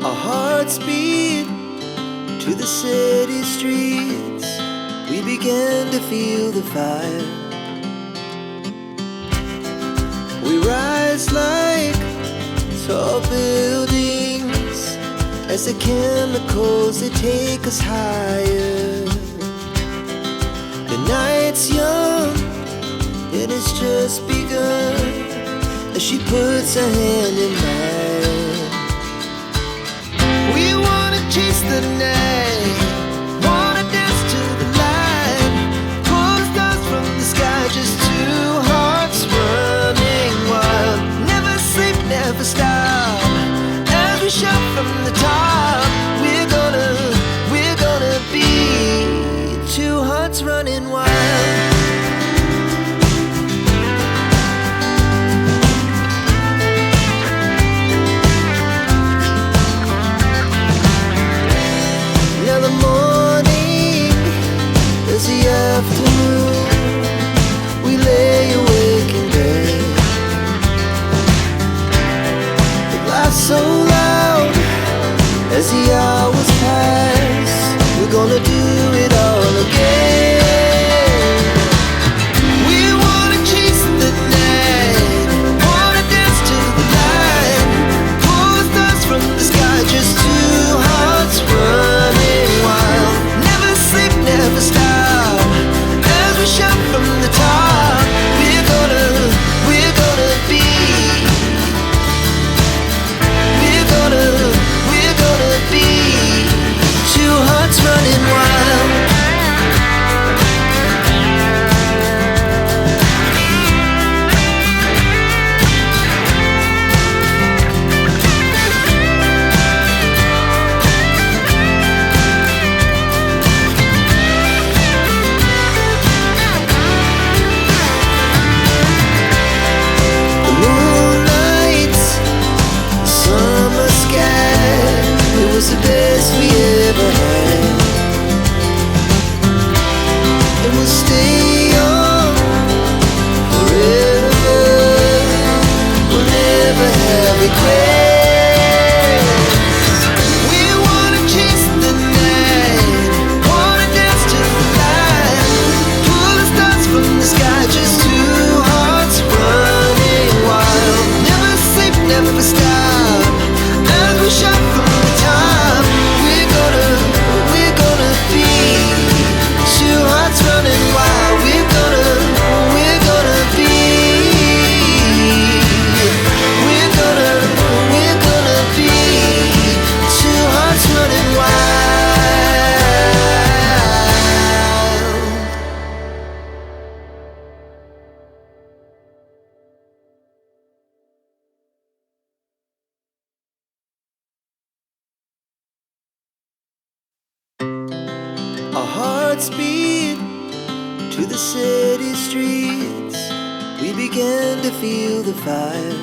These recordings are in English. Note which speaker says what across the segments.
Speaker 1: Our hearts beat to the city streets. We began to feel the fire. We rise like tall buildings as the chemicals, they take us higher. The night's young and it's just begun as she puts her hand in mine. We wanna chase the night, wanna dance to the light, pull the stars from the sky, just two hearts running wild. Never sleep, never stop, as we shout from the top. We're gonna be two hearts running wild. Now the morning is the afternoon. We lay awake in bed. The glass so loud as the hours pass. We're gonna do it all again. We wanna chase the night, wanna dance to the light, pull the stars from the sky, just two hearts running wild. Never sleep, never stop, as we shout from the top. We're gonna be. We're gonna be two hearts running wild. The moonlight, summer sky, it was the best we ever had. And we'll stay young forever. We'll never have regrets. We wanna chase the night, wanna dance to the light, pull the stars from the sky, just two hearts running wild. Never sleep, never stop, as we shout from the top. We're gonna be two hearts running wild. We're gonna be. We're gonna be two hearts running wild. Our hearts beat to the city streets. We began to feel the fire.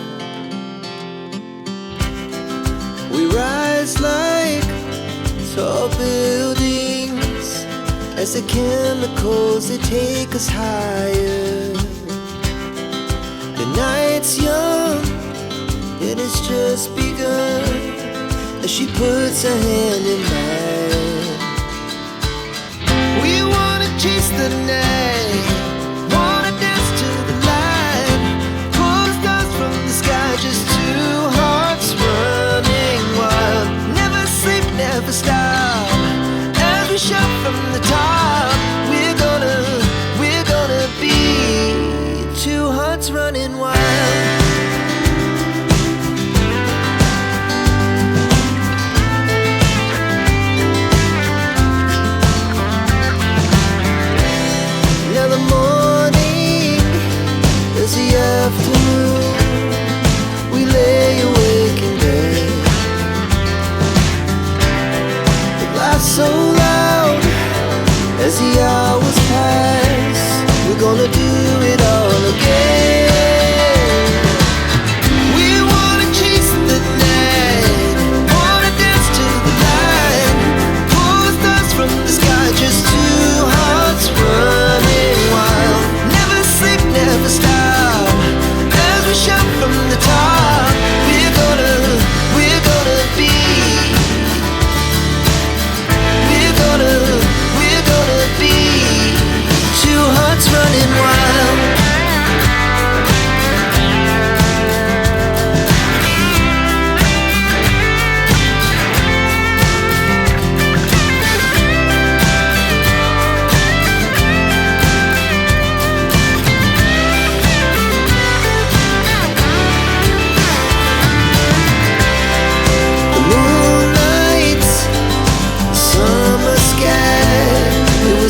Speaker 1: We rise like tall buildings as the chemicals, they take us higher. The night's young and it's just begun as she puts her hand in mine. We wanna chase the night, wanna dance to the light, pull the stars from the sky, just two hearts running wild. Never sleep, never stop, as we shout from the top. We're gonna be two hearts running wild.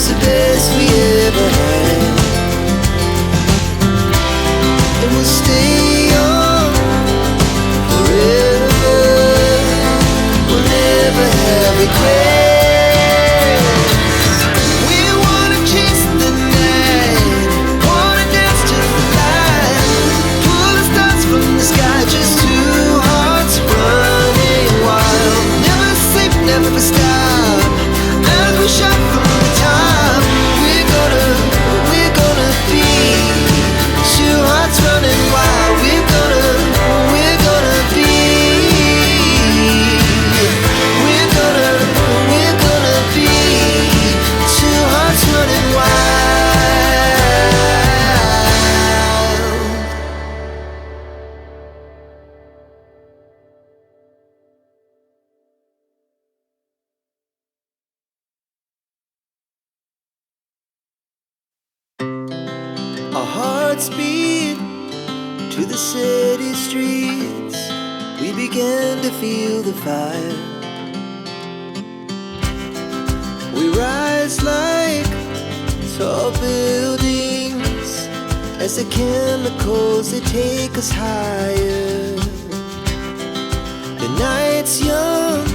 Speaker 1: was the best we ever had. And we'll stay young forever. We'll never have regrets. We wanna chase the night, wanna dance to the light, pull the stars from the sky, just two hearts running wild. Never sleep, never stop, as we shout from the top. We're gonna be two hearts running wild. We're gonna be. We're gonna be two hearts running wild. Our hearts beat to the city streets. We began to feel the fire. We rise like tall buildings as the chemicals they take us higher. The night's young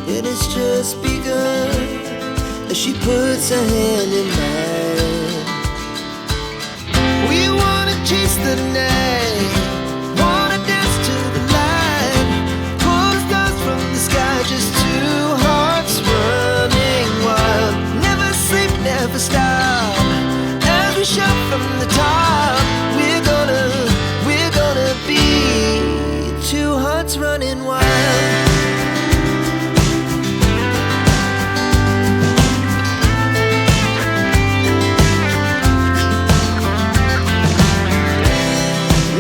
Speaker 1: and it's just begun as she puts her hand in mine. We wanna chase the night, wanna dance to the light, pull the stars from the sky, just two hearts running wild. Never sleep, never stop, as we shout from the top. We're gonna be two hearts running wild.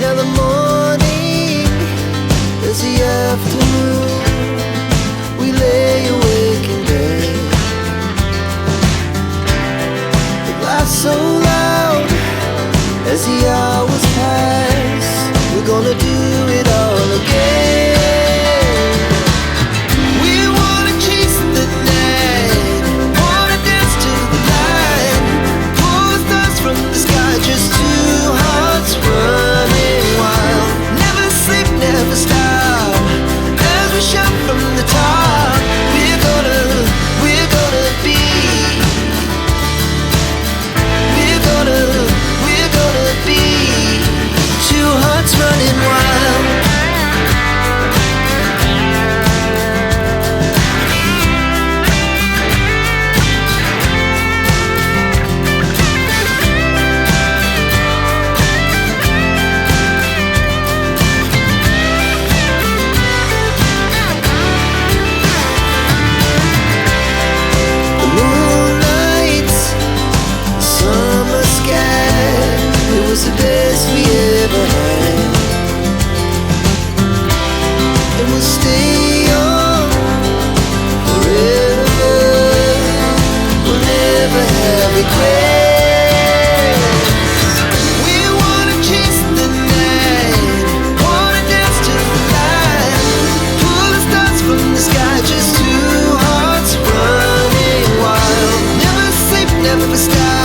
Speaker 1: Now the morning is the afternoon. We lay awake in bed. The laughs so loud as the hours pass. We're gonna do it all again. We wanna chase the night, wanna dance to the light, pull the stars from the sky, just two hearts running wild. Never sleep, never stop, as we shout from the top. We're gonna be. We're gonna be two hearts running wild. The moonlight, summer sky, it was the best we ever had. And we'll stay young forever. We'll never have regrets. We wanna chase the night, wanna dance to the light, pull the stars from the sky, just two hearts running wild. Never sleep, never stop.